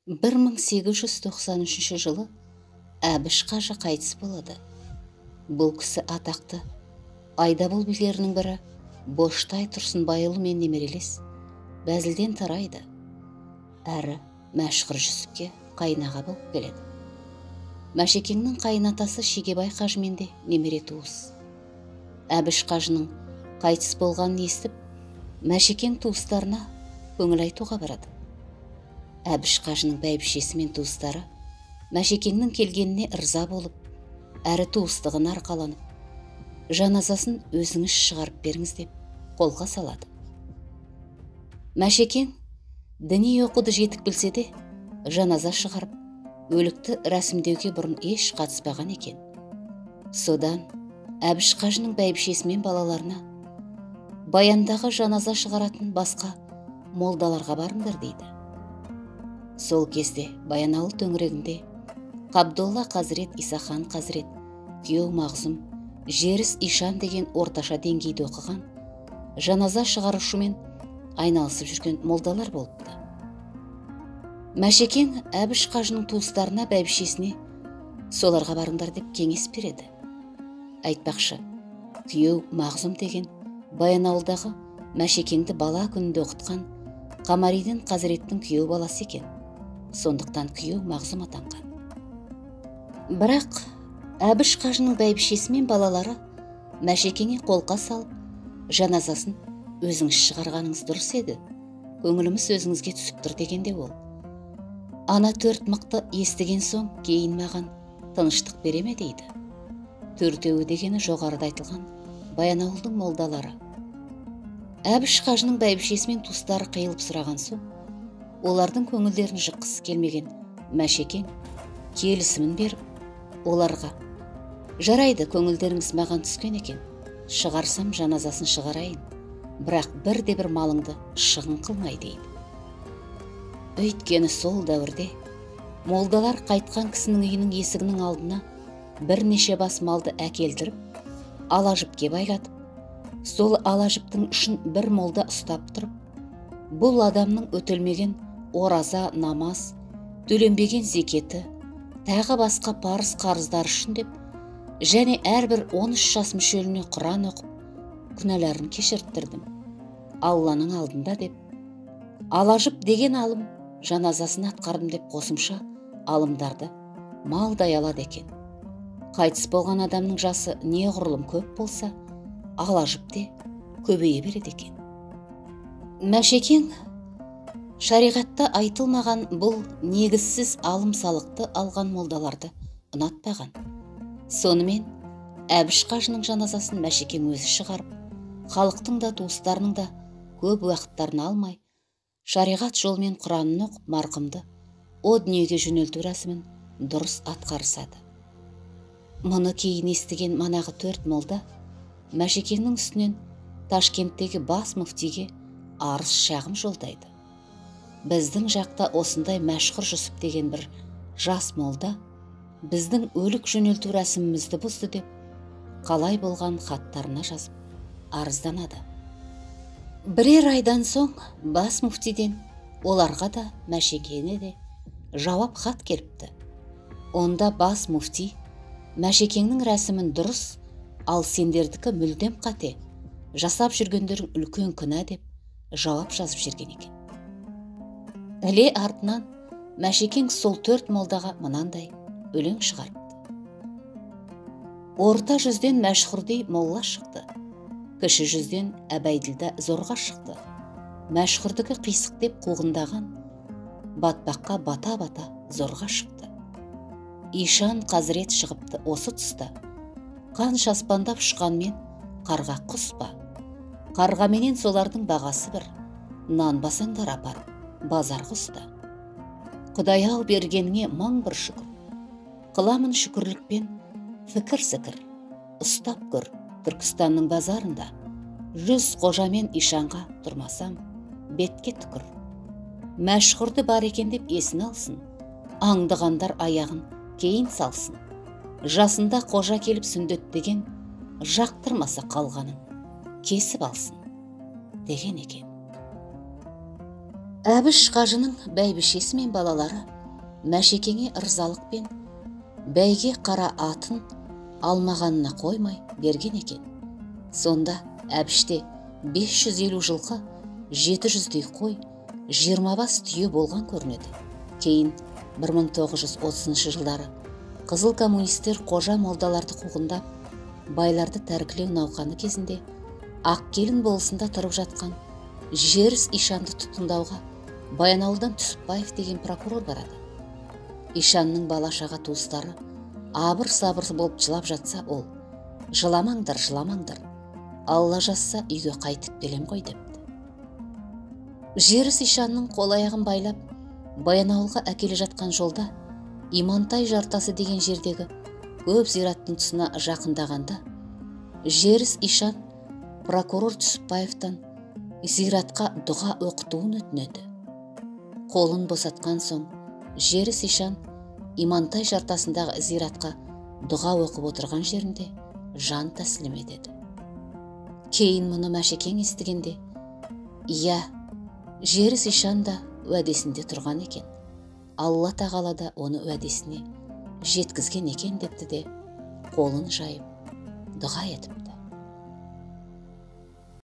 1893 жылы Әбіш қажы қайтыс болады. Бұл кісі атақты Айдабол билерінің бірі Боштай Тұрсынбайұлымен немерелес, бәзілден тарайды. Әрі Мәшһүр Жүсіпке қайнаға болып келеді. Мәшекеңнің қайынатасы Шегебай қажымен де немере туыс. Әбіш қажының қайтыс болғанын естіп, Мәшекең туыстарына көңіл айтуға барады. Әбіш қажының бәйбішесі мен туыстары Мәшекеңнің келгеніне ырза болып, әрі туыстығын арқаланып, жаназасын өзіңіз шығарып беріңіз деп қолға салады. Мәшекең діни оқуды жетік білсе де, жаназа шығарып, өлікті рәсімдеуге бұрын еш қатыспаған екен. Содан Әбіш қажының бәйбішесі мен балаларына баяндағы жаназа шығаратын басқа молдаларға барыңдар дейді. Сол кезде Баянауыл төңірегінде Қабдолла Қазірет, Исахан Қазірет, күйеу Мағзұм, Жеріс Ишан деген орташа деңгейде оқыған, жаназа шығарушымен айналысып жүрген молдалар болыпты. Мәшекең Әбіш қажының туыстарына, бәйбішесіне соларға барыңдар деп кеңес береді. Айтпақшы, күйеу Мағзұм деген Баянауылдағы Мәшекеңді бала күнінде оқытқан Қамариден Қазіреттің күйеу баласы екен. Сондықтан күйеу Мағзұм атанған. Бірақ Әбіш қажының бәйбішесі мен балалары Мәшекеңе қолқа салып, жаназасын өзіңіз шығарғаныңыз дұрыс еді, көңіліміз өзіңізге түсіп тұр дегенде ол. Ана төрт мықты естіген соң кейін маған тыныштық береме дейді. Төртеуі дегені жоғарыда айтылған Баянауылдың молдалары. Әбіш қажының бәйбішесі мен туыстары қиылып сұраған соң, олардың көңілдерін жыққысы келмеген Мәшекең келісімін беріп, оларға: жарайды, көңілдеріңіз маған түскен екен, шығарсам жаназасын шығарайын, бірақ бірде-бір малыңды шығын қылмай дейді. Өйткені сол дәуірде молдалар қайтқан кісінің үйінің есігінің алдына бірнеше бас малды әкелдіріп, ала жіпке байлатып, сол ала жіптің ұшын бір молда ұстап тұрып, бұл адамның өтелмеген ораза, намаз, төленбеген зекеті, тағы басқа парыз қарыздар үшін деп, және әрбір 13 жас мүшеліне Құран оқып, күнәларын кешірттірдім Алланың алдында деп, алажып деген алым жаназасын атқардым деп қосымша алымдарды малдай алады екен. Қайтыс болған адамның жасы неғұрлым көп болса, алажып те көбейе береді екен. Мәшекең шариғатта айтылмаған бұл негізсіз алым салықты алған молдаларды ұнатпаған. Сонымен Әбіш қажының жаназасын Мәшекең өзі шығарып, халықтың да туыстарының да көп уақыттарын алмай, шариғат жолмен Құранын оқып, марқұмды о дүниеге жөнелту рәсімін дұрыс атқарысады. Мұны кейін естіген манағы төрт молда Мәшекеңнің үстінен Ташкенттегі бас мүфтиге арыз шағым жолдайды. Біздің жақта осындай Мәшһүр Жүсіп деген бір жас молда біздің өлік жөнелту рәсімімізді бұзды деп, қалай болған хаттарына жазып арызданады. Бірер айдан соң бас мүфтиден оларға да Мәшекеңе де жауап хат келіпті. Онда бас мүфти Мәшекеңнің рәсімін дұрыс, ал сендердікі мүлдем қате, жасап жүргендерің үлкен күнә деп жауап жазып жүрген екен. Іле артынан Мәшекең сол төрт молдаға мынандай өлең шығарыпты. Орта жүзден Мәшһүрдей молла шықты, кіші жүзден Әбәйділда зорға шықты. Мәшһүрдікі қисық деп қуғындаған, батпаққа бата-бата зорға шықты. Ишан Қазірет шығыпты осы тұста, қанша аспандап ұшқанмен қарға құс па? Қарғаменен солардың бағасы бір, нан басаңдар апарып, базар құста. Құдай-ау бергеніңе мың бір шүкір, қыламын шүкірлікпен фікір-сікір. Ұстап көр Түркістанның базарында, 100 қожамен Ишанға тұрмасам, бетке түкір. Мәшһүрді бар екен деп есін алсын, аңдығандар аяғын кейін салсын. Жасында қожа келіп сүндеттеген, жақтырмаса қалғанын кесіп алсын деген екен. Әбіш қажының бәйбішесі мен балалары Мәшекеңе ырзалықпен бәйге қара атын алмағанына қоймай берген екен. Сонда әбіште 550 жылқы, 700-дей қой, 20 бас түйе болған көрінеді. Кейін 1930 жылдары қызыл коммунистер қожа молдаларды қуғындап, байларды тәркілеу науқаны кезінде Ақкелін болысында тұрып жатқан Жеріс Ишанды тұтқындауға Баянауылдан Түсіпбаев деген прокурор барады. Ишанның бала-шаға туыстары абыр-сабыр болып жылап жатса, ол: "Жыламаңдар, жыламаңдар. Алла жазса үйге қайтып келем ғой" депті. Жеріс Ишанның қол-аяғын байлап Баянауылға әкеле жатқан жолда Имантай жартасы деген жердегі көп зираттың тұсына жақындағанда, Жеріс Ишан прокурор Түсіпбаевтан зиратқа дұға оқытуын өтінеді. Қолын босатқан соң, Жеріс Ишан Имантай жартасындағы зиратқа дұға оқып отырған жерінде жан тәсілім етеді. Кейін мұны Мәшекең естігенде: "Иә, Жеріс Ишан да уәдесінде тұрған екен. Алла тағала да оны уәдесіне жеткізген екен" депті де қолын жайып дұға етіпті.